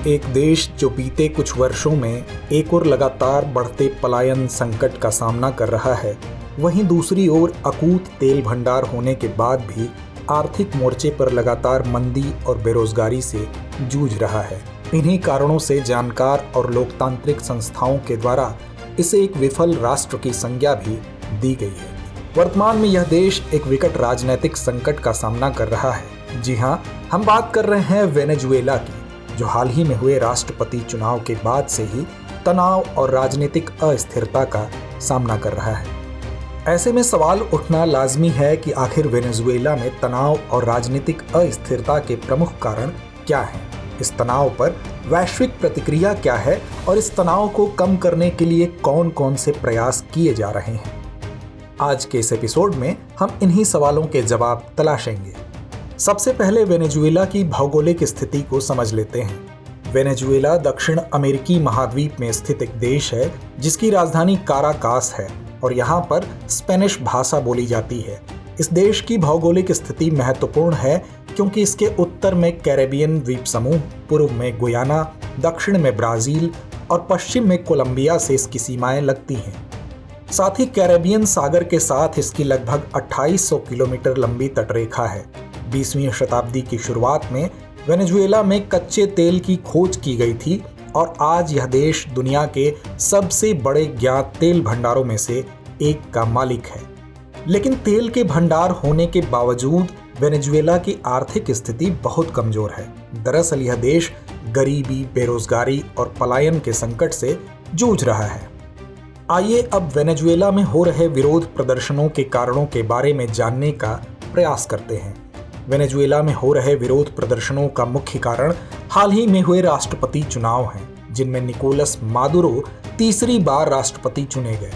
एक देश जो बीते कुछ वर्षों में एक और लगातार बढ़ते पलायन संकट का सामना कर रहा है, वहीं दूसरी ओर अकूत तेल भंडार होने के बाद भी आर्थिक मोर्चे पर लगातार मंदी और बेरोजगारी से जूझ रहा है। इन्हीं कारणों से जानकार और लोकतांत्रिक संस्थाओं के द्वारा इसे एक विफल राष्ट्र की संज्ञा भी दी गई है। वर्तमान में यह देश एक विकट राजनीतिक संकट का सामना कर रहा है। जी हाँ, हम बात कर रहे हैं वेनेजुएला की, जो हाल ही में हुए राष्ट्रपति चुनाव के बाद से ही तनाव और राजनीतिक अस्थिरता का सामना कर रहा है। ऐसे में सवाल उठना लाजमी है कि आखिर वेनेजुएला में तनाव और राजनीतिक अस्थिरता के प्रमुख कारण क्या हैं? इस तनाव पर वैश्विक प्रतिक्रिया क्या है और इस तनाव को कम करने के लिए कौन कौन से प्रयास किए जा रहे हैं? आज के इस एपिसोड में हम इन्हीं सवालों के जवाब तलाशेंगे। सबसे पहले वेनेजुएला की भौगोलिक स्थिति को समझ लेते हैं। वेनेजुएला दक्षिण अमेरिकी महाद्वीप में स्थित एक देश है जिसकी राजधानी काराकास है और यहाँ पर स्पेनिश भाषा बोली जाती है। इस देश की भौगोलिक स्थिति महत्वपूर्ण है क्योंकि इसके उत्तर में कैरेबियन द्वीप समूह, पूर्व में गुयाना, दक्षिण में ब्राजील और पश्चिम में कोलंबिया से इसकी सीमाएं लगती हैं। साथ ही कैरेबियन सागर के साथ इसकी लगभग 2800 किलोमीटर लंबी तटरेखा है। 20वीं शताब्दी की शुरुआत में वेनेजुएला में कच्चे तेल की खोज की गई थी और आज यह देश दुनिया के सबसे बड़े ज्ञात तेल भंडारों में से एक का मालिक है। लेकिन तेल के भंडार होने के बावजूद वेनेजुएला की आर्थिक स्थिति बहुत कमजोर है। दरअसल यह देश गरीबी, बेरोजगारी और पलायन के संकट से जूझ रहा है। आइए अब वेनेजुएला में हो रहे विरोध प्रदर्शनों के कारणों के बारे में जानने का प्रयास करते हैं। वेनेजुएला में हो रहे विरोध प्रदर्शनों का मुख्य कारण हाल ही में हुए राष्ट्रपति चुनाव हैं, जिनमें निकोलस मादुरो तीसरी बार राष्ट्रपति चुने गए।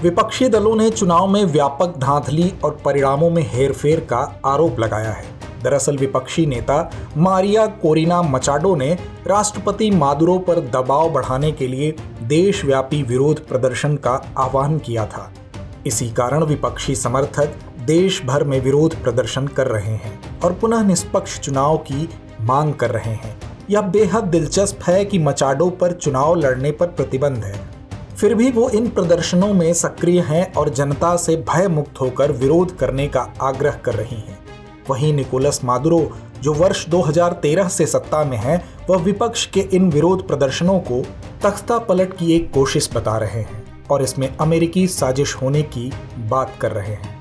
विपक्षी दलों ने चुनाव में व्यापक धांधली और परिणामों में हेरफेर का आरोप लगाया है। दरअसल विपक्षी नेता मारिया कोरिना मचाडो ने राष्ट्रपति मादुरो पर दबाव बढ़ाने के लिए देशव्यापी विरोध प्रदर्शन का आह्वान किया था। इसी कारण विपक्षी समर्थक देश भर में विरोध प्रदर्शन कर रहे हैं और पुनः निष्पक्ष चुनाव की मांग कर रहे हैं। यह बेहद दिलचस्प है कि मचाडो पर चुनाव लड़ने पर प्रतिबंध है, फिर भी वो इन प्रदर्शनों में सक्रिय हैं और जनता से भय मुक्त होकर विरोध करने का आग्रह कर रही हैं। वहीं निकोलस मादुरो, जो वर्ष 2013 से सत्ता में है, वह विपक्ष के इन विरोध प्रदर्शनों को तख्ता पलट की एक कोशिश बता रहे हैं और इसमें अमेरिकी साजिश होने की बात कर रहे हैं।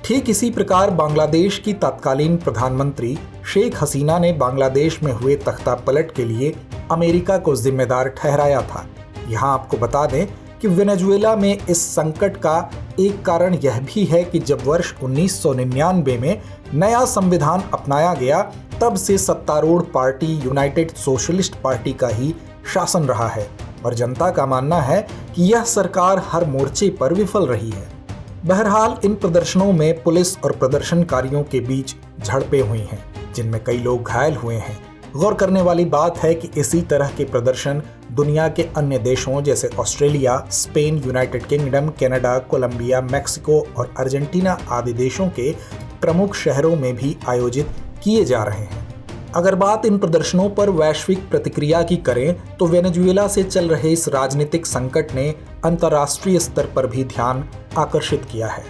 ठीक इसी प्रकार बांग्लादेश की तत्कालीन प्रधानमंत्री शेख हसीना ने बांग्लादेश में हुए तख्ता पलट के लिए अमेरिका को जिम्मेदार ठहराया था। यहाँ आपको बता दें कि वेनेजुएला में इस संकट का एक कारण यह भी है कि जब वर्ष 1999 में नया संविधान अपनाया गया, तब से सत्तारूढ़ पार्टी यूनाइटेड सोशलिस्ट पार्टी का ही शासन रहा है और जनता का मानना है कि यह सरकार हर मोर्चे पर विफल रही है। बहरहाल इन प्रदर्शनों में पुलिस और प्रदर्शनकारियों के बीच झड़पें हुई हैं, जिनमें कई लोग घायल हुए हैं। गौर करने वाली बात है कि इसी तरह के प्रदर्शन दुनिया के अन्य देशों जैसे Australia, Spain, United Kingdom, Canada, Colombia, Mexico और अर्जेंटीना आदि देशों के प्रमुख शहरों में भी आयोजित किए जा रहे हैं। अगर बात इन प्रदर्शनों पर वैश्विक प्रतिक्रिया की करें तो वेनेजुएला से चल रहे इस राजनीतिक संकट ने अंतर्राष्ट्रीय स्तर पर भी ध्यान आकर्षित किया है।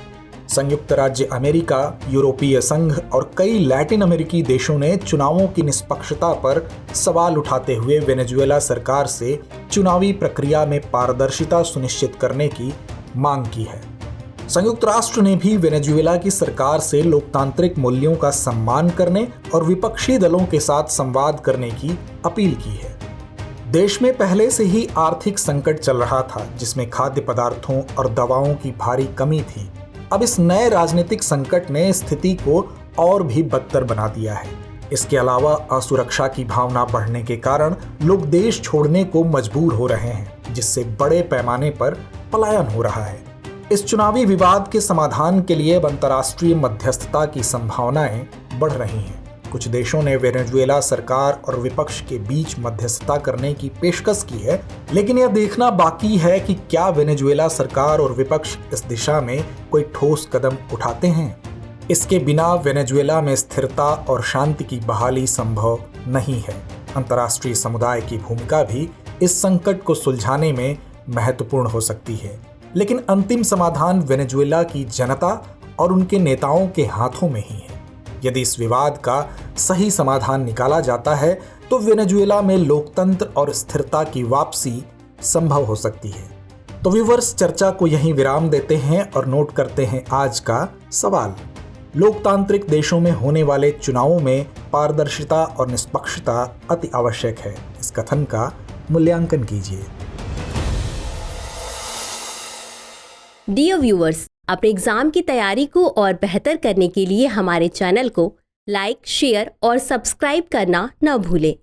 संयुक्त राज्य अमेरिका, यूरोपीय संघ और कई लैटिन अमेरिकी देशों ने चुनावों की निष्पक्षता पर सवाल उठाते हुए वेनेजुएला सरकार से चुनावी प्रक्रिया में पारदर्शिता सुनिश्चित करने की मांग की है। संयुक्त राष्ट्र ने भी वेनेजुएला की सरकार से लोकतांत्रिक मूल्यों का सम्मान करने और विपक्षी दलों के साथ संवाद करने की अपील की है। देश में पहले से ही आर्थिक संकट चल रहा था, जिसमें खाद्य पदार्थों और दवाओं की भारी कमी थी। अब इस नए राजनीतिक संकट ने स्थिति को और भी बदतर बना दिया है। इसके अलावा असुरक्षा की भावना बढ़ने के कारण लोग देश छोड़ने को मजबूर हो रहे हैं, जिससे बड़े पैमाने पर पलायन हो रहा है। इस चुनावी विवाद के समाधान के लिए अंतर्राष्ट्रीय मध्यस्थता की संभावनाएं बढ़ रही हैं। कुछ देशों ने वेनेजुएला सरकार और विपक्ष के बीच मध्यस्थता करने की पेशकश की है, लेकिन यह देखना बाकी है कि क्या वेनेजुएला सरकार और विपक्ष इस दिशा में कोई ठोस कदम उठाते हैं। इसके बिना वेनेजुएला में स्थिरता और शांति की बहाली संभव नहीं है। अंतर्राष्ट्रीय समुदाय की भूमिका भी इस संकट को सुलझाने में महत्वपूर्ण हो सकती है। लेकिन अंतिम समाधान वेनेजुएला की जनता और उनके नेताओं के हाथों में ही है। यदि इस विवाद का सही समाधान निकाला जाता है तो वेनेजुएला में लोकतंत्र और स्थिरता की वापसी संभव हो सकती है। तो व्यूअर्स, चर्चा को यहीं विराम देते हैं और नोट करते हैं आज का सवाल। लोकतांत्रिक देशों में होने वाले चुनावों में पारदर्शिता और निष्पक्षता अति आवश्यक है। इस कथन का मूल्यांकन कीजिए। डियर व्यूअर्स, अपने एग्जाम की तैयारी को और बेहतर करने के लिए हमारे चैनल को लाइक, शेयर और सब्सक्राइब करना न भूलें।